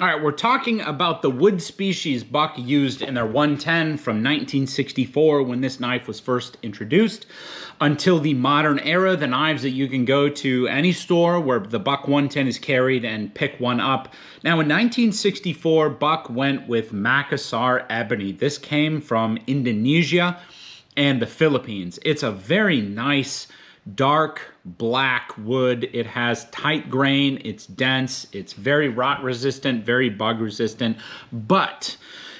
All right, we're talking about the wood species buck used in their 110 from 1964 when this knife was first introduced until the modern era, the knives that you can go to any store where the buck 110 is carried and pick one up. Now in 1964, buck went with Makassar ebony. This came from Indonesia and the Philippines. It's a very nice dark black wood. It has tight grain, it's dense, it's very rot resistant, very bug resistant. But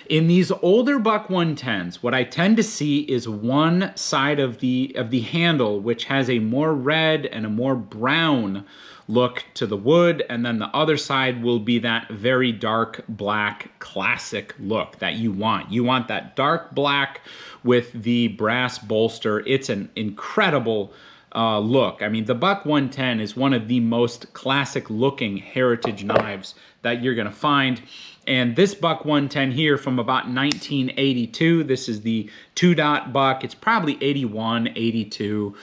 in these older buck 110s, what I tend to see is one side of the handle which has a more red and a more brown look to the wood, and then the other side will be that very dark black classic look that you want. You want that dark black with the brass bolster. It's an incredible look. I mean, the buck 110 is one of the most classic looking heritage knives that you're gonna find. And this buck 110 here from about 1982, this is the 2-dot buck. It's probably 81, 82.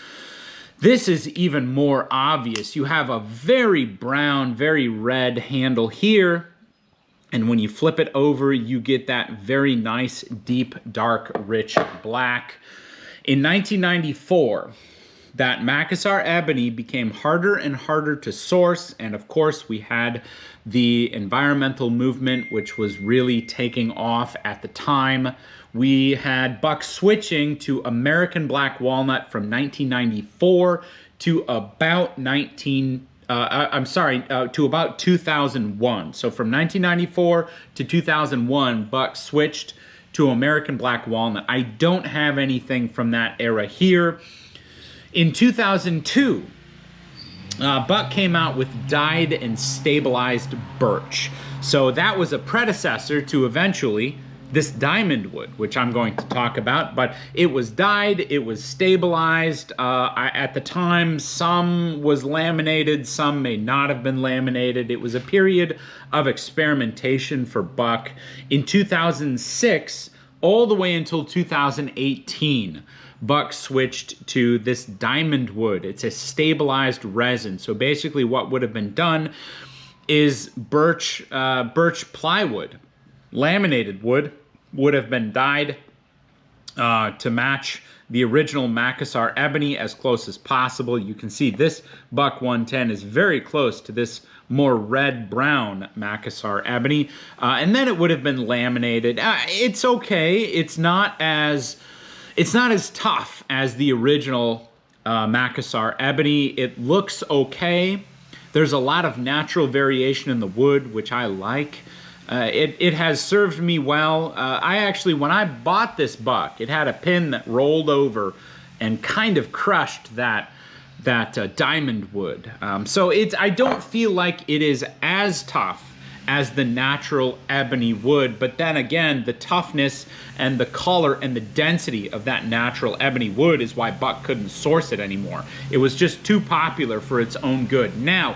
This is even more obvious. You have a very brown, very red handle here. And when you flip it over, you get that very nice, deep, dark, rich black. In 1994, that Makassar ebony became harder and harder to source, and of course we had the environmental movement, which was really taking off at the time. We had buck switching to American black walnut from 1994 to about 2001. So from 1994 to 2001, buck switched to American black walnut. I don't have anything from that era here. In 2002, buck came out with dyed and stabilized birch. So that was a predecessor to eventually this diamond wood, which I'm going to talk about. But it was dyed, it was stabilized. At the time, some was laminated, some may not have been laminated. It was a period of experimentation for buck. In 2006, all the way until 2018, buck switched to this diamond wood. It's a stabilized resin. So basically what would have been done is birch plywood, laminated wood, would have been dyed to match the original Makassar ebony as close as possible. You can see this buck 110 is very close to this more red-brown Makassar ebony. And then it would have been laminated. It's okay. It's not as tough as the original Makassar ebony. It looks okay. There's a lot of natural variation in the wood, which I like. It has served me well. I actually, when I bought this buck, it had a pin that rolled over and kind of crushed that diamond wood. So I don't feel like it is as tough as the natural ebony wood, but then again, the toughness and the color and the density of that natural ebony wood is why buck couldn't source it anymore. It was just too popular for its own good. Now,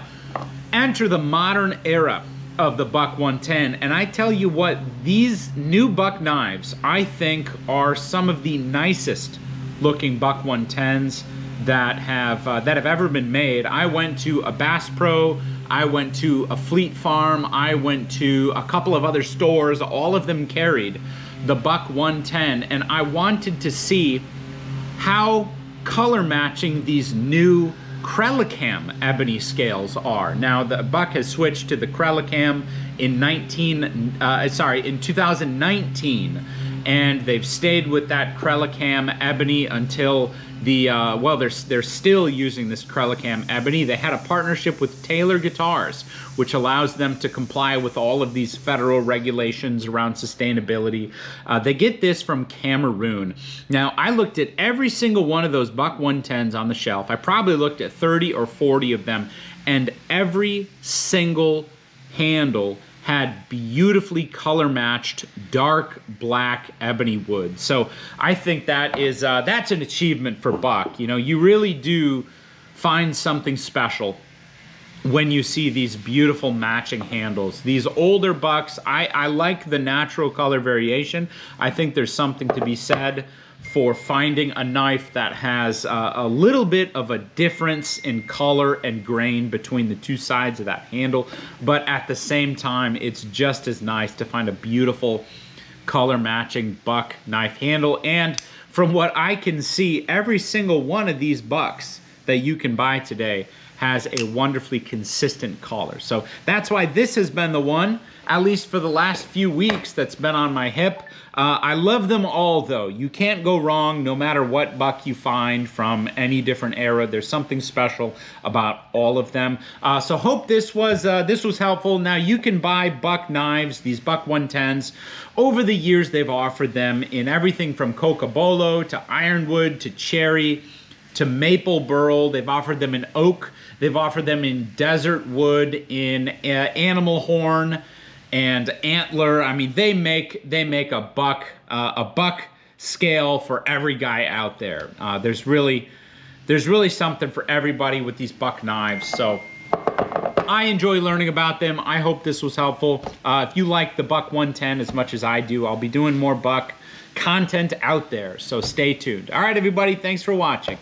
enter the modern era of the buck 110, and I tell you what, these new buck knives, I think, are some of the nicest looking buck 110s that have ever been made. I went to a Bass Pro, I went to a Fleet Farm, I went to a couple of other stores, all of them carried the buck 110, and I wanted to see how color matching these new Krellam ebony scales are. Now the buck has switched to the Krellam in 2019, and they've stayed with that Krellam ebony until the well, they're still using this Krellam ebony. They had a partnership with Taylor Guitars, which allows them to comply with all of these federal regulations around sustainability. They get this from Cameroon. Now, I looked at every single one of those buck 110s on the shelf. I probably looked at 30 or 40 of them, and every single handle had beautifully color matched dark black ebony wood. So I think that is that's an achievement for buck. You know, you really do find something special when you see these beautiful matching handles. These older bucks, I like the natural color variation. I think there's something to be said for finding a knife that has a little bit of a difference in color and grain between the two sides of that handle, but at the same time, it's just as nice to find a beautiful color matching buck knife handle. And from what I can see, every single one of these bucks that you can buy today has a wonderfully consistent collar. So that's why this has been the one, at least for the last few weeks, that's been on my hip. I love them all though. You can't go wrong no matter what buck you find from any different era. There's something special about all of them. So hope this was helpful. Now you can buy buck knives, these buck 110s. Over the years they've offered them in everything from cocobolo to ironwood to cherry to maple burl. They've offered them in oak. They've offered them in desert wood, in animal horn, and antler. I mean, they make a buck scale for every guy out there. There's really something for everybody with these buck knives. So I enjoy learning about them. I hope this was helpful. If you like the buck 110 as much as I do, I'll be doing more buck content out there. So stay tuned. All right, everybody, thanks for watching.